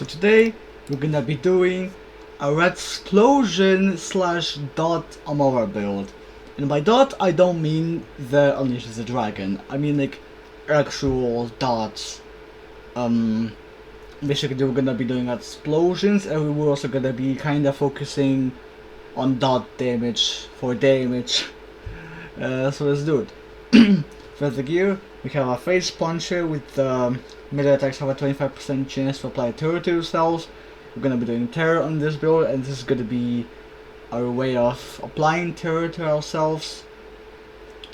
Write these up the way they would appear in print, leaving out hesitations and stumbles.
So today we're gonna be doing a Radsplosion slash dot Amara build. And by dot I don't mean the Unleashes the Dragon. I mean like actual dots. Basically we're gonna be doing Radsplosions, and we're also gonna be kinda focusing on dot damage for damage. So let's do it. For the gear, we have a face puncher with melee attacks have a 25% chance to apply terror to yourselves. We're gonna be doing terror on this build, and this is gonna be our way of applying terror to ourselves.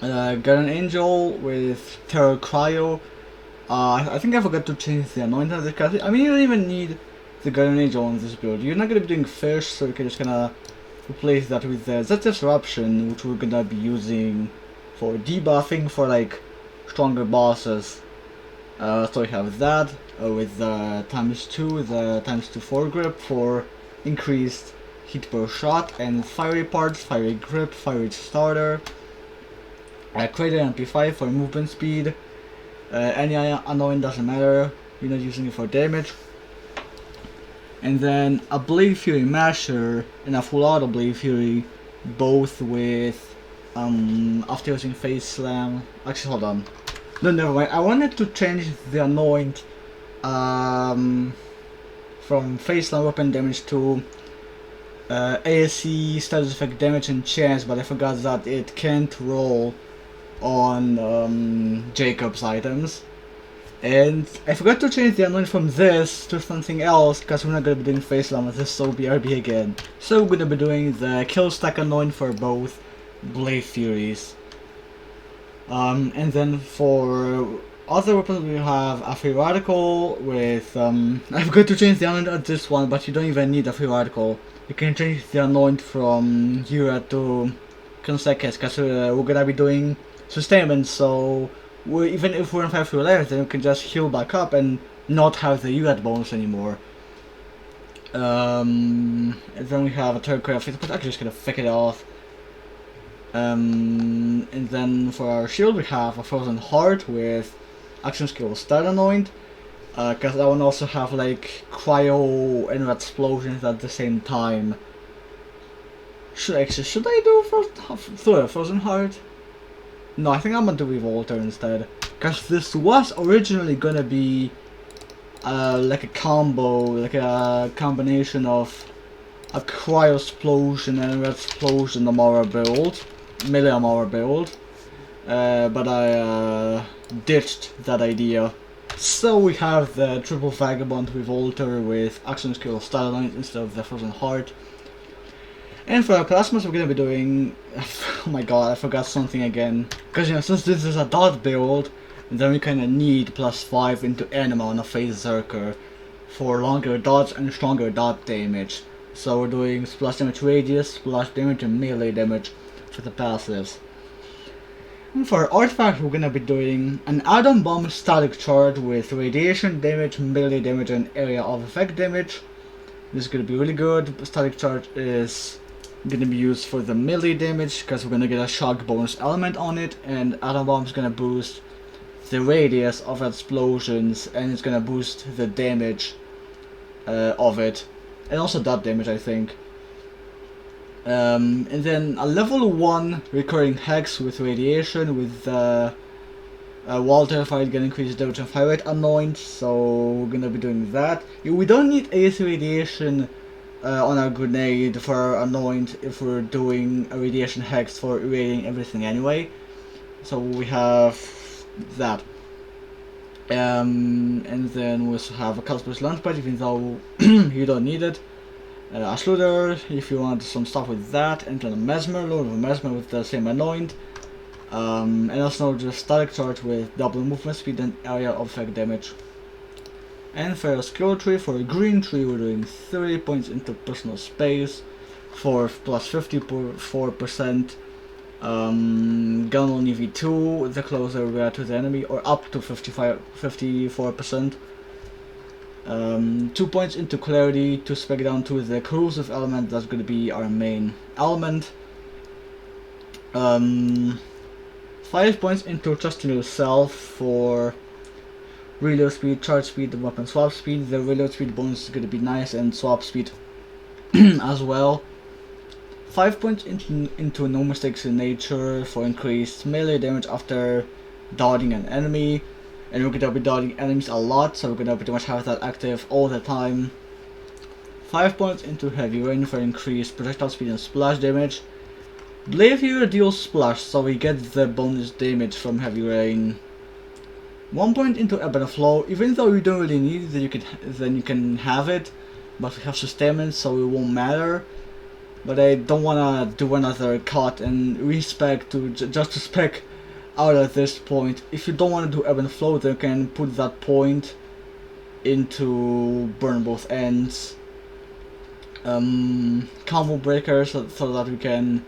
Guardian Angel with Terror Cryo. I think I forgot to change the anointing of the class. I mean, you don't even need the Guardian Angel on this build. You're not gonna be doing fish, so you can just gonna replace that with the Z Disruption, which we're gonna be using for debuffing for like stronger bosses. So we have that with the ×2, the ×2 foregrip for increased hit per shot, and fiery parts, fiery grip, fiery starter, crater MP5 for movement speed. Any annoying doesn't matter, you're not using it for damage. And then a Blade Fury Masher and a full auto Blade Fury, both with after using Face Slam. Actually, hold on. No, never mind. I wanted to change the Anoint from Face Slam weapon damage to ASC status effect damage and chance, but I forgot that it can't roll on Jacob's items. And I forgot to change the Anoint from this to something else, because we're not going to be doing Face Slam with this, so BRB again. So we're going to be doing the Kill Stack Anoint for both Blade Furies. And then for other weapons we have a Free Radical with, I forgot to change the Anoint on this one, but you don't even need a Free Radical. You can change the Anoint from Jura to Consequence, because we're going to be doing sustainment, so even if we're in 5 free layers, then we can just heal back up and not have the UAT bonus anymore. And then we have a third card, but I'm just gonna flick it off. And then for our shield we have a Frozen Heart with action skill Stun Anoint, because that one also have like Cryo and Radsplosions at the same time. Should I do Frozen Heart? No, I think I'm gonna do Revolter instead, because this was originally gonna be like a combo, like a combination of a Cryosplosion and Radsplosion Amara build, melee Amara build, but I ditched that idea. So we have the triple Vagabond Revolter with action skill Style Anoint instead of the Frozen Heart. And for our plasmas, we're gonna be doing. Oh my god, I forgot something again. Because, you know, since this is a dot build, then we kinda need +5 into Anima on a Phase Zerker for longer dots and stronger dot damage. So we're doing splash damage radius, splash damage, and melee damage for the passives. And for artifact, we're gonna be doing an Atom Bomb Static Charge with radiation damage, melee damage, and area of effect damage. This is gonna be really good. Static Charge is gonna be used for the melee damage, because we're gonna get a shock bonus element on it, and Atom Bomb is gonna boost the radius of explosions, and it's gonna boost the damage of it, and also dot damage, I think. And then a level 1 recurring hex with radiation with Wall Terrified can increase damage and fire rate Anoint, so we're gonna be doing that. We don't need AC radiation on our grenade for our Anoint if we're doing a radiation hex for irradiating everything anyway. So we have that. And then we also have a Cosmos Launchpad, even though you don't need it. A Sluder if you want some stuff with that, and then a Mesmer, Lord of Mesmer with the same Anoint. And also just Static Charge with double movement speed and area of effect damage. And for a skill tree, for a green tree, we're doing 30 points into personal space for +54%. Gun on EV2 the closer we are to the enemy, or up to 54%. 2 points into clarity to spec down to the corrosive element. That's going to be our main element. 5 points into trusting yourself for reload speed, charge speed, the weapon swap speed. The reload speed bonus is gonna be nice, and swap speed as well. 5 points into no mistakes in nature for increased melee damage after dodging an enemy. And we're gonna be dodging enemies a lot, so we're gonna pretty much have that active all the time. 5 points into heavy rain for increased projectile speed and splash damage. Blade here deals splash, so we get the bonus damage from heavy rain. 1 point into ebb and flow. Even though you don't really need it, then you can have it, but we have sustainment, so it won't matter. But I don't wanna do another cut and respec to just to spec out at this point. If you don't want to do ebb and flow, then you can put that point into burn both ends. Combo breaker, so that we can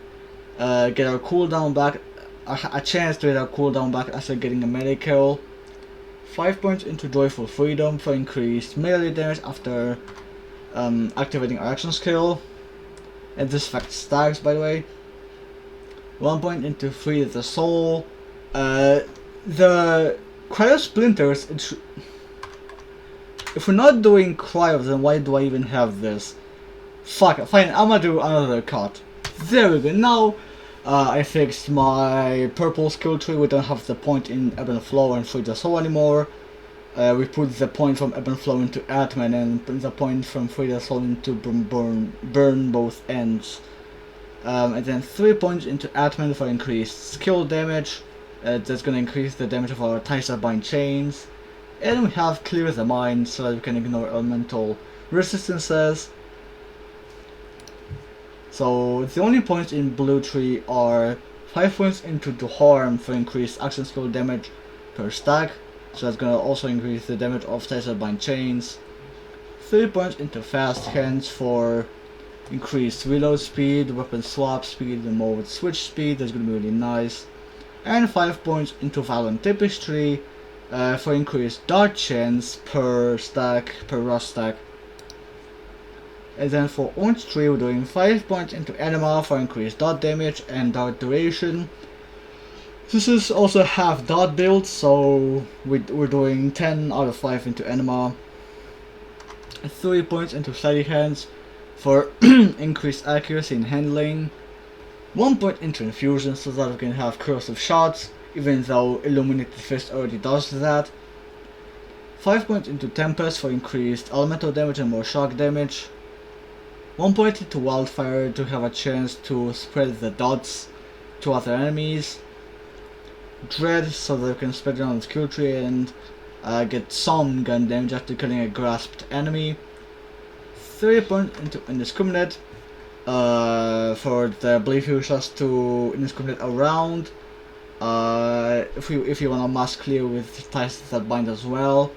get our cooldown back, a chance to get our cooldown back after getting a melee kill. 5 points into joyful freedom for increased melee damage after activating our action skill. And this fact stacks, by the way. 1 point into free the soul. The cryo splinters. If we're not doing cryo, then why do I even have this? Fuck it, fine, I'm gonna do another cut. There we go. Now I fixed my purple skill tree. We don't have the point in ebb and flow and free the soul anymore. We put the point from ebb and flow into Atman, and put the point from free the soul into burn both ends. And then 3 points into Atman for increased skill damage. That's gonna increase the damage of our ties that bind chains. And we have clear the mind so that we can ignore elemental resistances. So the only points in blue tree are 5 points into the harm for increased action skill damage per stack. So that's gonna also increase the damage of ties that bind chains. 3 points into fast hands for increased reload speed, weapon swap speed, and mode switch speed. That's gonna be really nice. And 5 points into Violent Tapestry for increased dodge chance per stack, per rust stack. And then for Orange Tree, we're doing 5 points into Anima for increased dot damage and dot duration. This is also half dot build, so we're doing 10 out of 5 into Anima. 3 points into Steady Hands for increased accuracy in handling. 1 point into Infusion so that we can have corrosive shots, even though Illuminated Fist already does that. 5 points into Tempest for increased elemental damage and more shock damage. 1 point into Wildfire to have a chance to spread the dots to other enemies. Dread so that we can spread around the skill tree and get some gun damage after killing a grasped enemy. 3 points into Indiscriminate for the Blade Fuchsias to indiscriminate around. If you want to mass clear with ties that bind as well.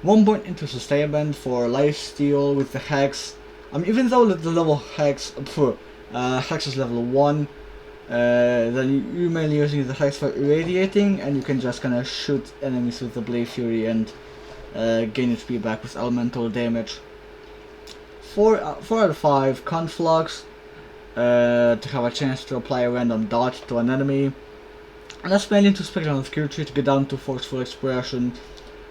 1 point into Sustainment for Lifesteal with the Hex. Even though the level Hex, Hex is level 1, then you're mainly using the Hex for irradiating, and you can just kind of shoot enemies with the Blade Fury and gain HP back with elemental damage. 4 out of 5 Conflux to have a chance to apply a random dot to an enemy. And that's mainly to spec on the skill tree to get down to Forceful Expression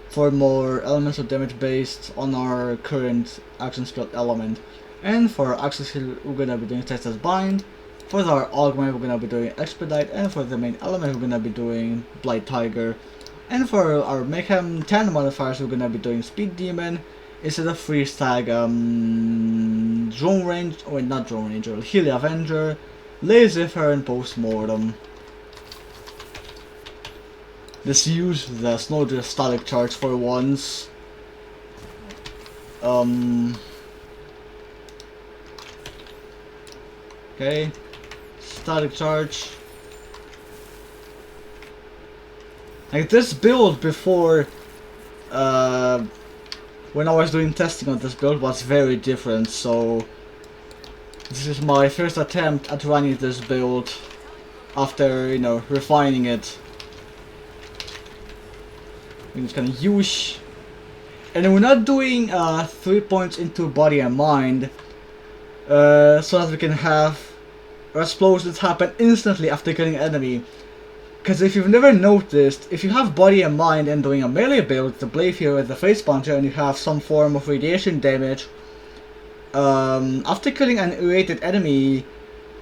for more elemental damage based on our current action skill element. And for our action skill, we're gonna be doing Test as Bind. For our augment, we're gonna be doing Expedite, and for the main element, we're gonna be doing Blight Tiger. And for our Mayhem 10 modifiers, we're gonna be doing Speed Demon instead of Free Stag, Drone Range, or not Drone Ranger, Healy Avenger, Lazifer, and Postmortem. Let's use the Snowdrift Static Charge for once. Okay, Static Charge. Like this build before, when I was doing testing on this build was very different, so this is my first attempt at running this build after, you know, refining it. I'm just gonna use, and we're not doing 3 points into body and mind, so that we can have Radsplosions happen instantly after killing an enemy. Because if you've never noticed, if you have body and mind and doing a melee build, the blade here with the face puncher, and you have some form of radiation damage, after killing an irritated enemy,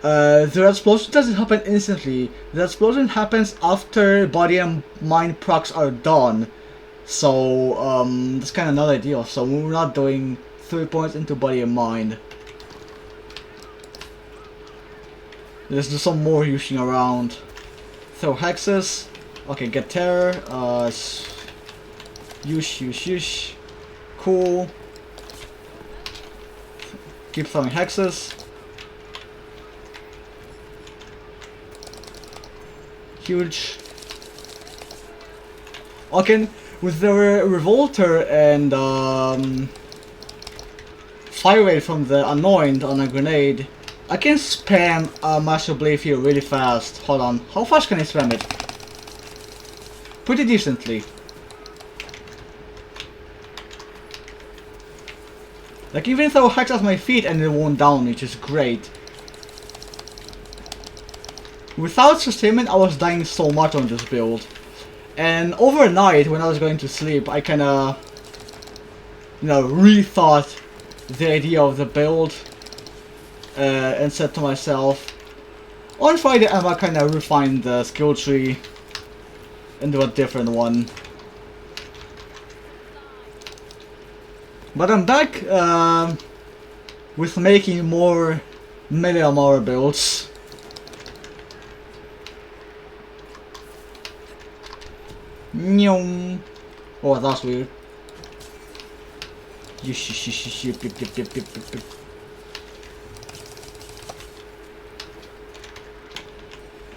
the explosion doesn't happen instantly. The explosion happens after body and mind procs are done. So, that's kind of not ideal. So we're not doing 3 points into body and mind. Let's do some more using around. Throw hexes. Okay, get terror. Use. Cool. Keep throwing hexes. Huge. Okay, with the revolter and fire rate from the anoint on a grenade, I can spam a Master Blade here really fast. Hold on, how fast can I spam it? Pretty decently. Like, even throw hex at my feet and it won't down, which is great. Without sustainment, I was dying so much on this build. And overnight, when I was going to sleep, I kinda, rethought the idea of the build. And said to myself, on Friday I might kinda refine the skill tree and do a different one. But I'm back with making more melee Amara builds. Nyong. Oh, that's weird.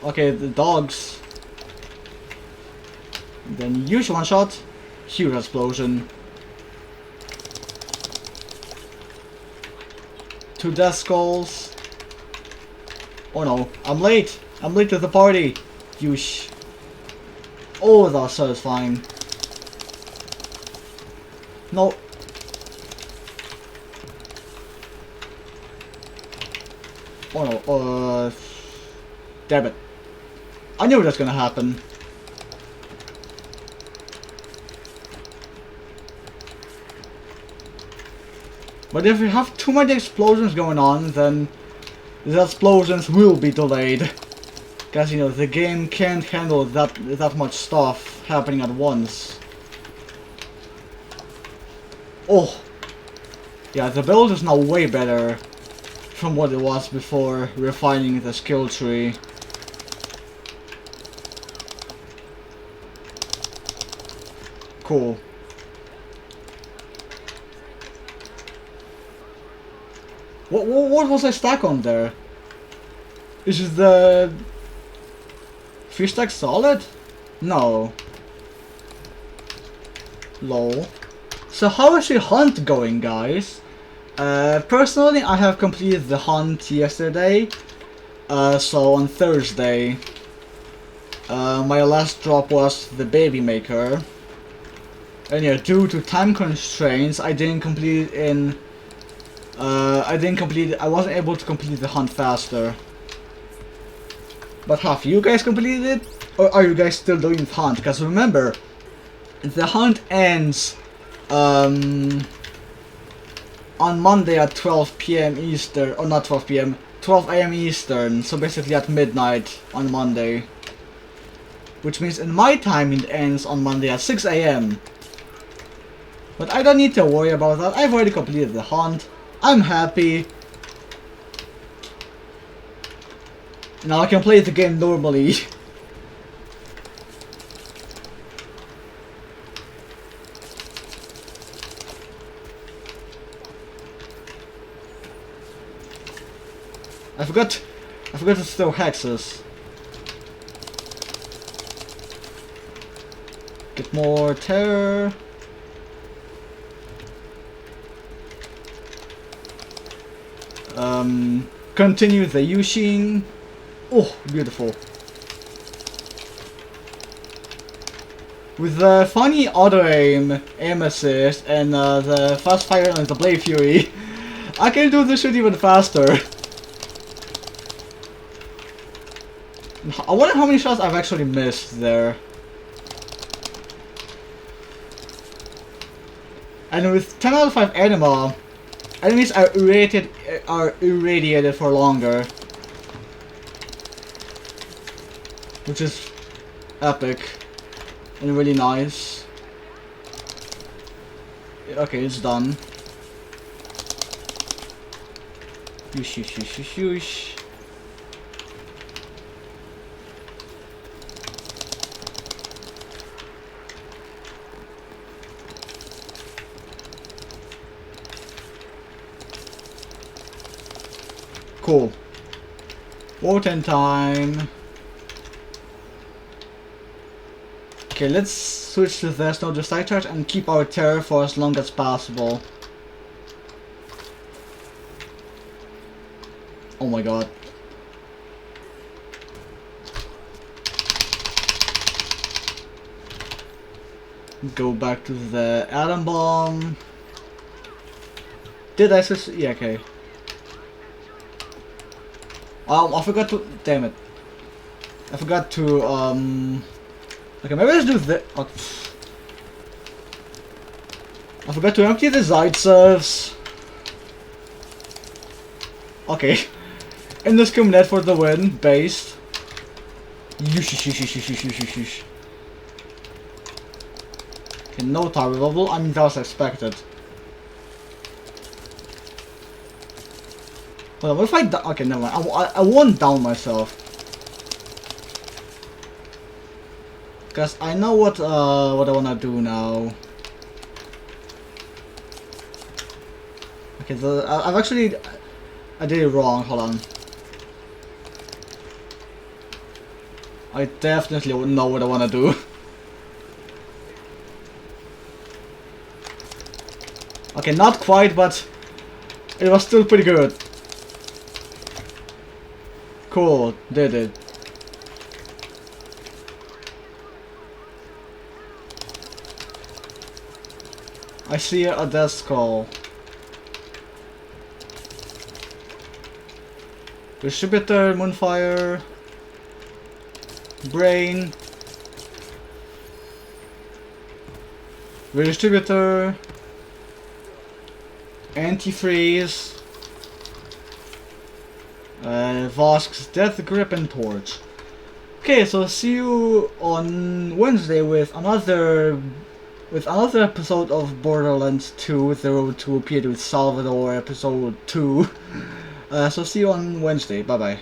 Okay, the dogs. Then use one shot. Huge explosion. 2 death skulls. Oh no, I'm late. I'm late to the party. Use. Oh, that's satisfying. No. Oh no, damn it. I knew that's gonna happen. But if you have too many explosions going on, then the explosions will be delayed. Because, the game can't handle that much stuff happening at once. Oh! Yeah, the build is now way better from what it was before refining the skill tree. Cool. What was I stuck on there? Is it the 3 stack solid? No. Lol. So how is the hunt going, guys? Personally, I have completed the hunt yesterday. So on Thursday, my last drop was the baby maker. And yeah, due to time constraints, I didn't complete it in. I wasn't able to complete the hunt faster. But have you guys completed it? Or are you guys still doing the hunt? Because remember, the hunt ends on Monday at 12 PM Eastern, or not 12 PM, 12 AM Eastern, so basically at midnight on Monday. Which means in my time it ends on Monday at 6 AM. But I don't need to worry about that, I've already completed the hunt, I'm happy. Now I can play the game normally. I forgot to throw hexes. Get more terror. Continue the Yushin. Oh, beautiful. With the funny auto aim assist, and the fast fire and the Blade Fury, I can do this shit even faster. I wonder how many shots I've actually missed there. And with 10 out of 5 anima, enemies are irradiated for longer. Which is epic and really nice. Okay, it's done. Yush, yush, yush, yush, yush. Cool. Voting time. Okay, let's switch to this node, just side charge, and keep our terror for as long as possible. Oh my god. Go back to the atom bomb. Did I switch? Yeah, okay. I forgot to. Damn it. I forgot to. Okay, maybe let's do this. Oh. I forgot to empty the Zaitsevs. Okay. In the net for the win, based. Yush. Okay, no tower bubble. I mean, that was expected. Hold on, what if I okay, never mind. I won't down myself. Cause I know what I wanna do now. Okay, so I've actually I did it wrong. Hold on. I definitely know what I wanna do. Okay, not quite, but it was still pretty good. Cool, did it. I see a death skull. Distributor, Moonfire, Brain, Redistributor, Antifreeze, Vosk's Death Grip and Torch. Okay, so see you on Wednesday with another episode of Borderlands 2, The Road to Piet with Salvador, episode 2. So see you on Wednesday. Bye bye.